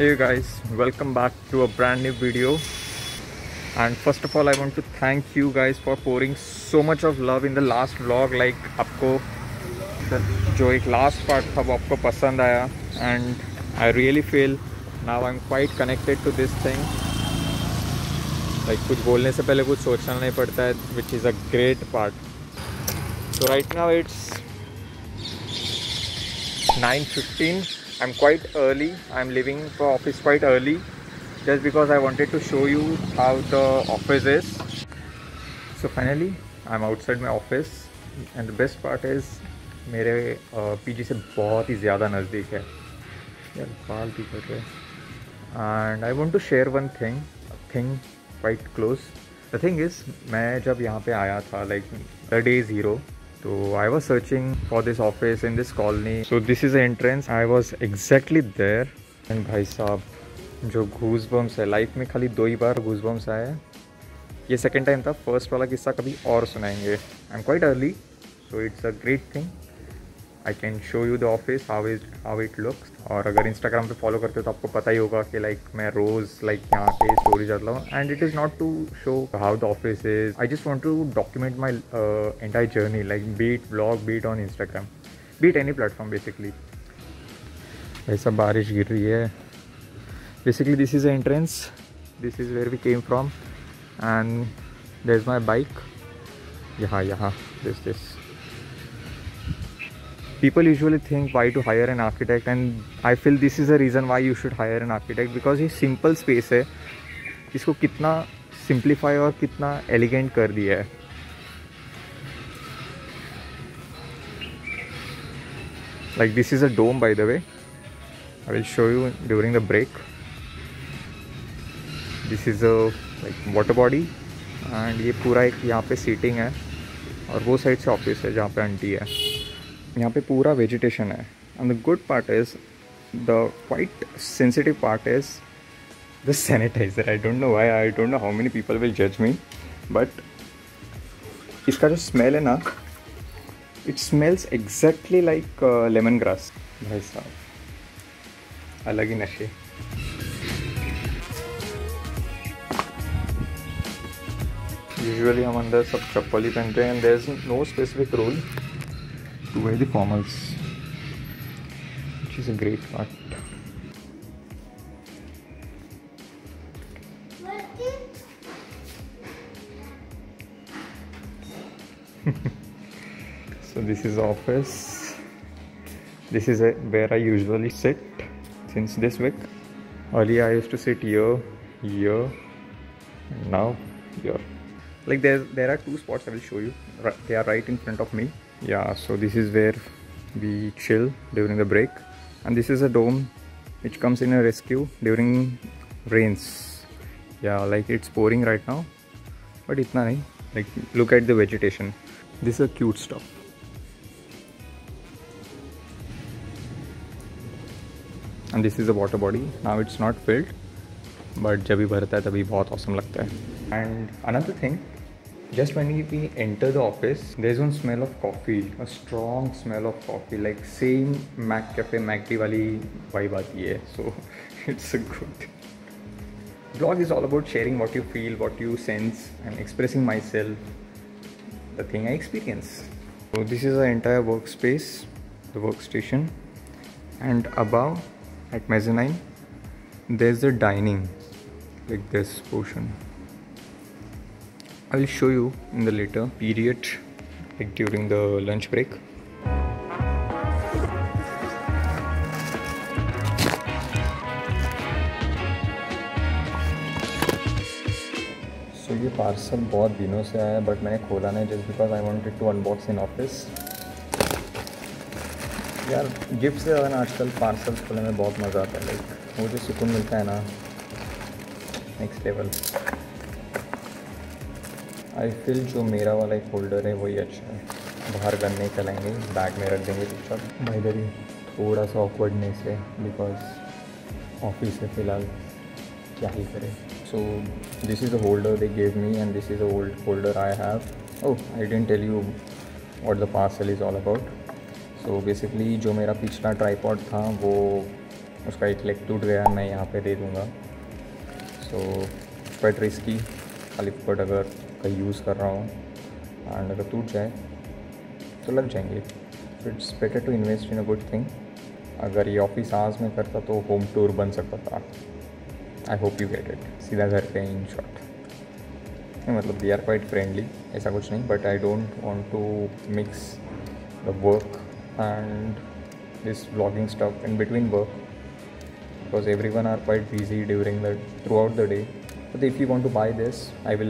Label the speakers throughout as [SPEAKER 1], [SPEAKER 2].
[SPEAKER 1] Hey guys, welcome back to a brand new video. And first of all, I want to thank you guys for pouring so much of love in the last vlog. Like आपको जो एक last part था वो आपको पसंद आया, and I really feel now I'm quite connected to this thing. Like कुछ बोलने से पहले कुछ सोचना नहीं पड़ता है, which is a great part. So right now it's 9:15. I'm quite early. I'm leaving for office quite early just because I wanted to show you how the office is. So finally I'm outside my office and the best part is मेरे PG से बहुत ही ज़्यादा नज़दीक है यार, बाल भी कर रहे हैं. And I want to share one thing quite close. The thing is, मैं जब यहाँ पे आया था like the day zero, so I was searching for this office in this colony. So this is the entrance. I was exactly there. And भाई साहब जो goosebumps है, लाइफ में खाली 2 ही बार गूज़बम्स आए हैं. ये सेकंड टाइम था. फर्स्ट वाला किस्सा कभी और सुनाएंगे. I am quite early, so it's a great thing. I can show you the office how it looks. और अगर इंस्टाग्राम पे फॉलो करते हो तो आपको पता ही होगा कि लाइक मैं रोज़ लाइक यहाँ के स्टोरी डालता हूँ. And it is not to show how the office is. I just want to document my entire journey, like be it blog, be it on Instagram, be it any platform basically. ऐसा बारिश गिर रही है. Basically this is the entrance. This is where we came from and there is my bike. यहाँ this people usually think why to hire an architect, and I feel this is the reason why you should hire an architect, because ये simple space है, इसको कितना simplify और कितना elegant कर दिया है. Like this is a dome, by the way. I will show you during the break. This is a like water body and ये पूरा एक यहाँ पे seating है और वो साइड से ऑफिस है जहाँ पे आंटी है. यहाँ पे पूरा वेजिटेशन है. And the good part is, the quite sensitive part is the sanitiser. I don't know why, I don't know how many people will जज मी, बट इसका जो स्मेल है ना, it smells exactly like lemongrass. भाई साहब अलग ही नशे. Usually हम अंदर सब चप्पल ही पहनते हैं, and there is no specific rule to wear the formals, which is a great part. So this is office. This is where I usually sit since this week. Earlier I used to sit here, and now here. Like there are 2 spots I will show you. They are right in front of me. Yeah, so this is where we chill during the break, and this is a dome which comes in a rescue during rains. Yeah, like it's pouring right now, but itna nahi. Like look at the vegetation. This is a cute stuff. And this is a water body. Now it's not filled, but जब भी भरता है तभी बहुत awesome लगता है. And another thing, just when we enter the office, there's one smell of coffee, a strong smell of coffee, like same Mac Cafe, MacD wali vibe aati hai. So it's a good. Vlog is all about sharing what you feel, what you sense, and expressing myself, the thing I experience. So this is the entire workspace, the workstation, and above at mezzanine there's the dining, like this portion. I will show you in the later period, like during the lunch break. So ये parcel बहुत दिनों से आया है, but मैंने खोला नहीं just because I wanted to unbox in office. यार गिफ्ट से ज़्यादा ना आजकल पार्सल्स खोलने में बहुत मज़ा आता है. लाइक वो जो सुकून मिलता है ना, नेक्स्ट लेवल. आई फील जो मेरा वाला एक होल्डर है वही अच्छा है. बाहर गन नहीं चलाएंगे, बैग में रख देंगे चुपचाप. भाई इधर ही थोड़ा सा ऑकवर्डनेस है बिकॉज ऑफिस है फ़िलहाल, क्या ही करें. So this is the holder they gave me, and this is the holder I have. Oh, I didn't tell you what the parcel is all about. So basically जो मेरा पिछला tripod था वो उसका एक लेग टूट गया, मैं यहाँ पे दे दूँगा। सो क्वाइट रिस्की, खाली फुट अगर कहीं यूज़ कर रहा हूँ एंड अगर टूट जाए तो लग जाएंगे। So it's better to invest in a good thing. अगर ये ऑफिस आवर्स में करता तो होम टूर बन सकता था। I hope you get it. सीधा घर पे इन शॉर्ट। नहीं मतलब दे आर क्वाइट फ्रेंडली, ऐसा कुछ नहीं, but I don't want to mix the work and this vlogging stuff in between work because everyone are quite busy during the throughout the day. But if you want to buy this, I will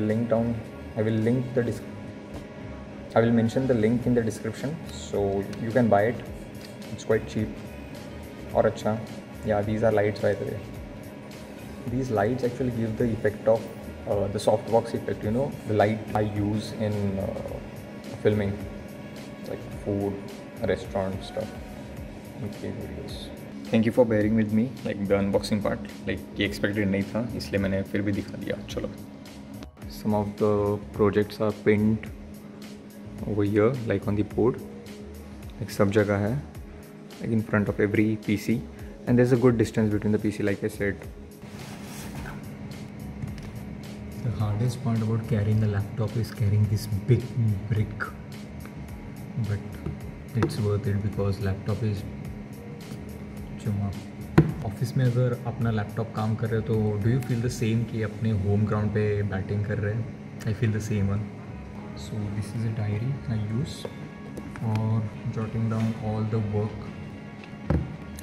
[SPEAKER 1] mention the link in the description, so you can buy it. It's quite cheap और अच्छा. Yeah, these are lights by the way. These lights actually give the effect of the softbox effect, you know, the light I use in filming like food, restaurant stuff, okay, videos. Thank you for bearing with me like the unboxing part. Like ये expected नहीं था, इसलिए मैंने फिर भी दिखा दिया। चलो, some of the projects are pinned over here like on the board, like सब जगह है, like in front of every PC and there is a good distance between the PC like I said. The hardest part about carrying a laptop is carrying this big brick, but it's worth it because laptop is जो आप office में अगर अपना laptop काम कर रहे हो तो do you feel the same कि अपने होम ग्राउंड पे बैटिंग कर रहे हैं? I feel the same one. So this is a diary I use for jotting down all the work.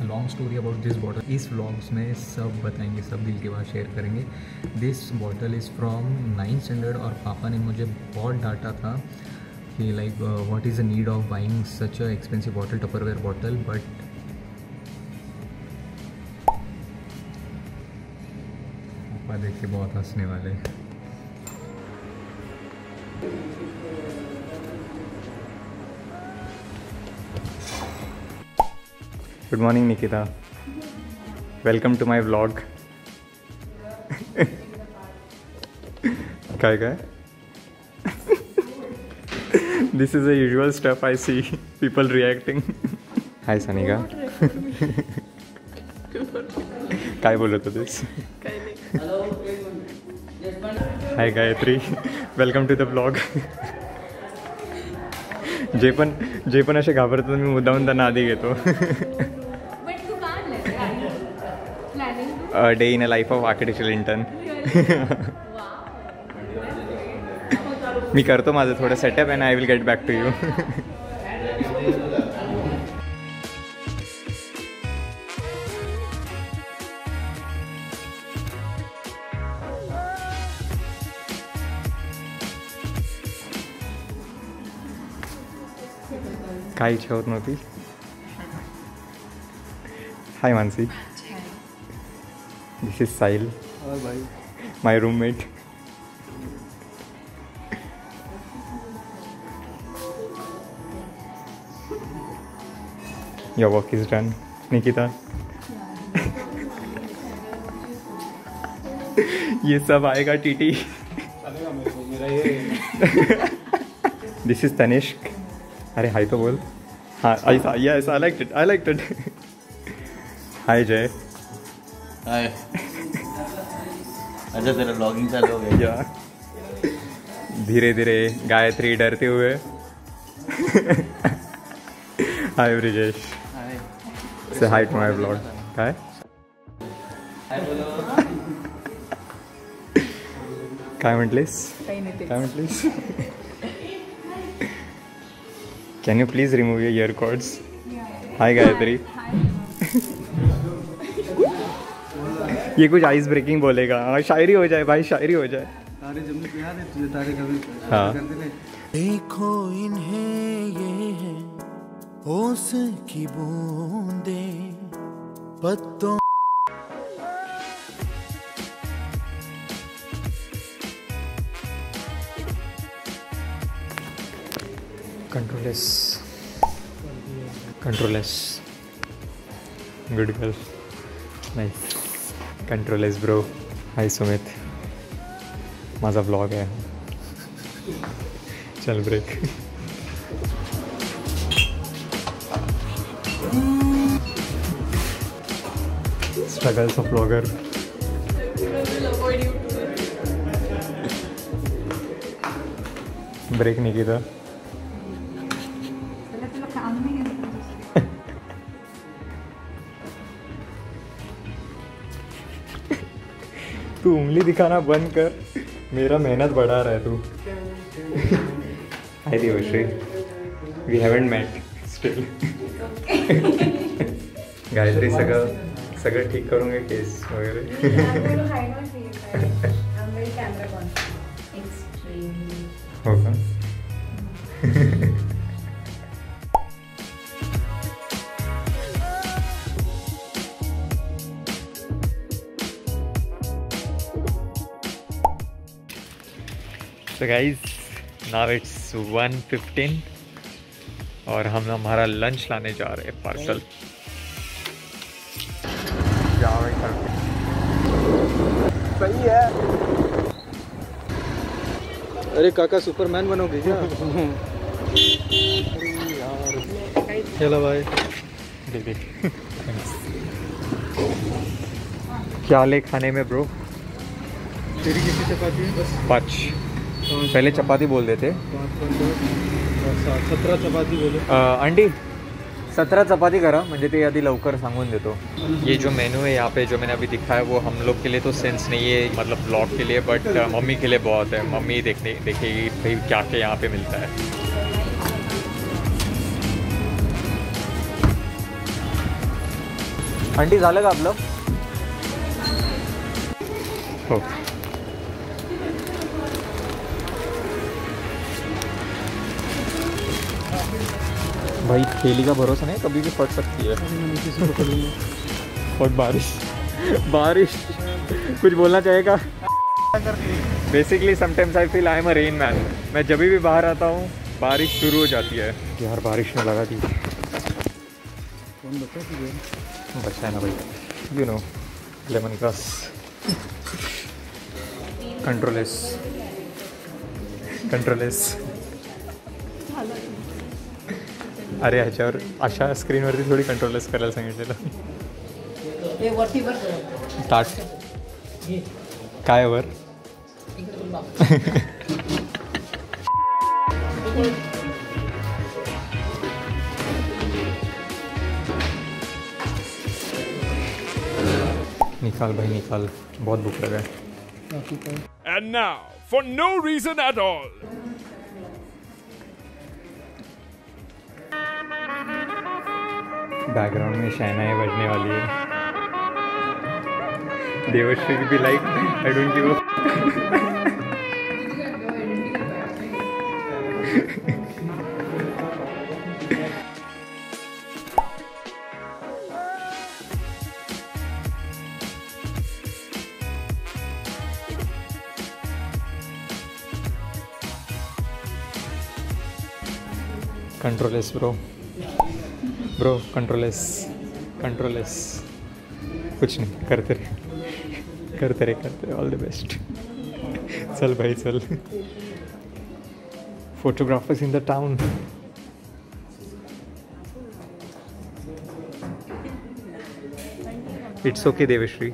[SPEAKER 1] Long story about this bottle इस vlogs में सब बताएंगे, सब दिल की बात शेयर करेंगे। This bottle is from 9th standard और पापा ने मुझे बहुत डांटा था कि like what is the need of buying such a expensive bottle, Tupperware bottle, but देख के बहुत हंसने वाले। Good morning Nikita, welcome to my vlog. काय this is the usual stuff I see people reacting. Hi Sanika, काय बोलत होतेस? Hi Gayatri, welcome to the blog. जे पण असे घाबरतात मी मुद्दामून त्यांना आधी घेतो। Day in a life of architectural intern. मी करतो माझं थोडं setup and I will get back to you. काय इच्छा होत नव्हती? Hi Mansi, this is Sahil, my roommate. Your work is done Nikita. ये सब आएगा टीटी। This is Tanishq. अरे हाय तो बोल। हाँ ऐसा, यस आई लाइक इट। हाय जय।
[SPEAKER 2] हाय। अच्छा तेरा ब्लॉगिंग चालू हो गया?
[SPEAKER 1] या धीरे धीरे गायत्री डरते हुए। हाय ब्रिजेश।
[SPEAKER 2] हाय।
[SPEAKER 1] से हाय टू माय ब्लॉग। काय
[SPEAKER 2] हाय बोलो।
[SPEAKER 1] काय म्हटलीस? काय म्हटलीस? Can you please remove your ear cords? Hi Gayatri. ये कुछ आइस ब्रेकिंग बोलेगा। हाँ शायरी हो जाए भाई, शायरी हो जाए।
[SPEAKER 3] तारे जब भी याद है तुझे, तारे कभी
[SPEAKER 1] हाँ।
[SPEAKER 3] देखो इन्हें ये है ओस की बूंदे पत्तों।
[SPEAKER 1] Control S good girl, nice. Control S bro. Hi Sumit, माझा ब्लॉग आहे। चल break. Struggles of vlogger. Break नहीं किया तू उंगली दिखाना बंद कर, मेरा मेहनत बढ़ा रहा है तू. Hi Devashree, we haven't met still. Gayatri सगळं ठीक करूँगे केस वगैरे. हो का? So guys, now it's 1:15 और हम हमारा लंच लाने जा रहे हैं पार्सल. सही है.
[SPEAKER 3] अरे काका सुपरमैन बनोगे क्या? चलो भाई.
[SPEAKER 1] दीदी क्या ले खाने में ब्रो?
[SPEAKER 3] तेरी कितनी चपाती है?
[SPEAKER 1] 5. पहले चपाती बोल देते.
[SPEAKER 3] 17 चपाती बोले.
[SPEAKER 1] आंटी 17 चपाती करा, म्हणजे ते आधी लवकर सांगून देतो. ये जो मेनू है यहाँ पे जो मैंने अभी दिखाया वो हम लोग के लिए तो सेंस नहीं है, मतलब ब्लॉग के लिए, बट मम्मी के लिए बहुत है. मम्मी देखेगी भाई क्या क्या यहाँ पे मिलता है. आंटी झालं का आपलं? हो. भाई थैली का भरोसा नहीं, कभी भी फट सकती है. और बारिश कुछ बोलना चाहेगा? Basically sometimes I feel I am a rain man. मैं जब भी बाहर आता हूँ बारिश शुरू हो जाती है. यार बारिश में लगा दी. बचा है ना भाई, यू नो, लेमन ग्रास. कंट्रोलेस. अरे ह्याच्यावर अशा स्क्रीनवरती थोडी कंट्रोलेस करायला सांगितलेलं. ताट काय वर? निकाल भाई निकाल, बहुत भूख लगा है.
[SPEAKER 4] And now, for no reason at all,
[SPEAKER 1] background में शहनाई बजने वाली है. देवश्री भी like I don't give a. Control S bro control S. कुछ नहीं, करते रहे. All the best. चल भाई चल. Photographers in the town. It's okay Devashree.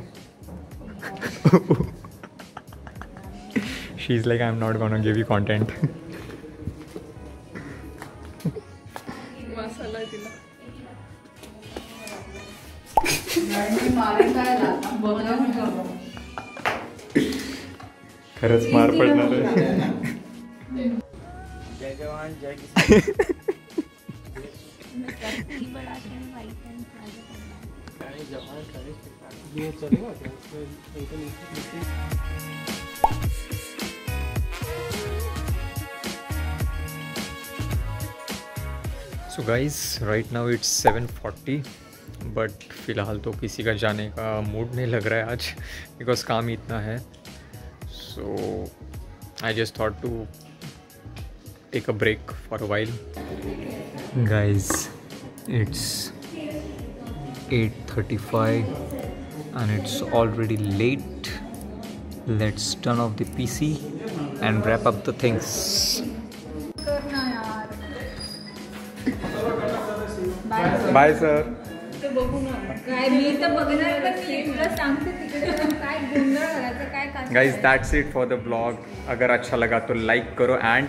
[SPEAKER 1] She is like I am not gonna give you content. खरंच मार पडणार आहे.
[SPEAKER 2] जय जवान जय किसान.
[SPEAKER 1] So guys right now it's 7:40, but फ़िलहाल तो किसी का जाने का मूड नहीं लग रहा है आज, बिकॉज काम ही इतना है. So I just thought to take a break for a while. Guys it's 8:35 and it's already late. Let's turn off the PC and wrap up the things. Bye sir.
[SPEAKER 5] ते बघू ना काय मी तर बघणार पण मी तुला सांगते तिकडे जाऊन काय गोंधळ घालायचं काय काय
[SPEAKER 1] guys that's it for the blog. अगर अच्छा लगा तो लाइक करो एंड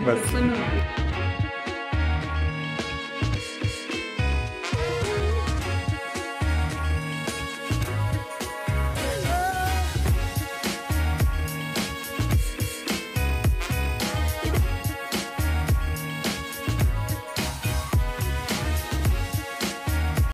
[SPEAKER 1] बस.